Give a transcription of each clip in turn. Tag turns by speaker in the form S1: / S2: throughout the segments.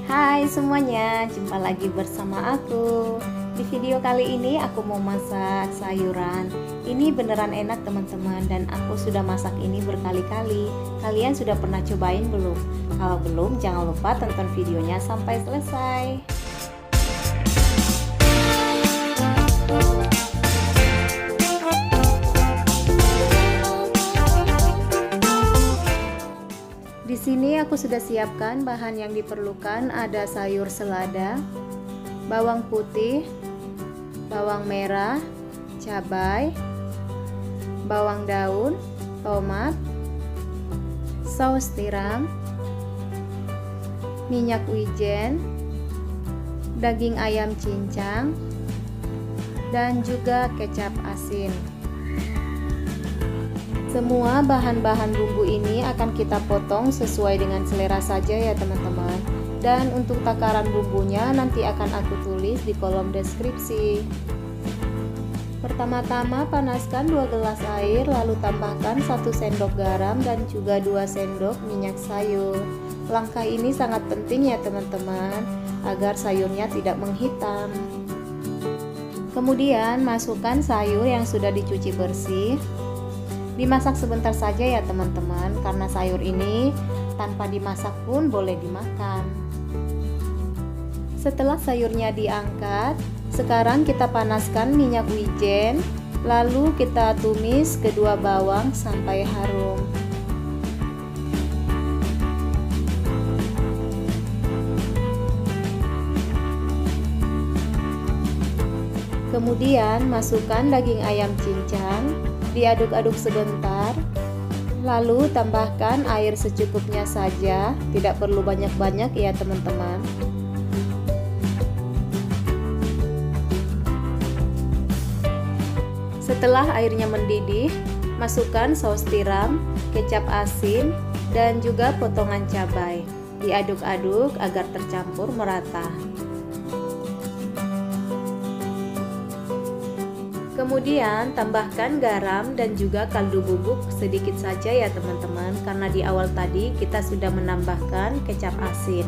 S1: Hai semuanya, jumpa lagi bersama aku. Di video kali ini aku mau masak sayuran. Ini beneran enak teman-teman, dan aku sudah masak ini berkali-kali. Kalian sudah pernah cobain belum? Kalau belum, jangan lupa tonton videonya sampai selesai. Di sini aku sudah siapkan bahan yang diperlukan. Ada sayur selada, bawang putih, bawang merah, cabai, bawang daun, tomat, saus tiram, minyak wijen, daging ayam cincang, dan juga kecap asin. Semua bahan-bahan bumbu ini akan kita potong sesuai dengan selera saja ya teman-teman. Dan untuk takaran bumbunya nanti akan aku tulis di kolom deskripsi. Pertama-tama panaskan 2 gelas air, lalu tambahkan 1 sendok garam dan juga 2 sendok minyak sayur. Langkah ini sangat penting ya teman-teman, agar sayurnya tidak menghitam. Kemudian masukkan sayur yang sudah dicuci bersih. Dimasak sebentar saja ya teman-teman, karena sayur ini tanpa dimasak pun boleh dimakan. Setelah sayurnya diangkat, sekarang kita panaskan minyak wijen, lalu kita tumis kedua bawang sampai harum. Kemudian masukkan daging ayam cincang, diaduk-aduk sebentar, lalu tambahkan air secukupnya saja, tidak perlu banyak-banyak ya teman-teman. Setelah airnya mendidih, masukkan saus tiram, kecap asin, dan juga potongan cabai. Diaduk-aduk agar tercampur merata. Kemudian tambahkan garam dan juga kaldu bubuk sedikit saja ya teman-teman, karena di awal tadi kita sudah menambahkan kecap asin.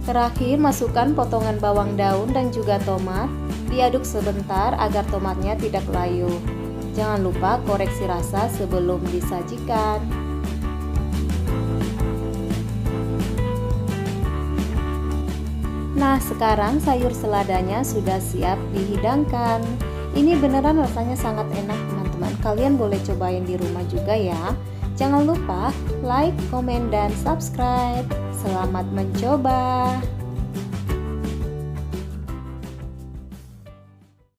S1: Terakhir masukkan potongan bawang daun dan juga tomat. Diaduk sebentar agar tomatnya tidak layu. Jangan lupa koreksi rasa sebelum disajikan. Nah, sekarang sayur seladanya sudah siap dihidangkan. Ini beneran rasanya sangat enak teman-teman. Kalian boleh cobain di rumah juga ya. Jangan lupa like, komen, dan subscribe. Selamat mencoba.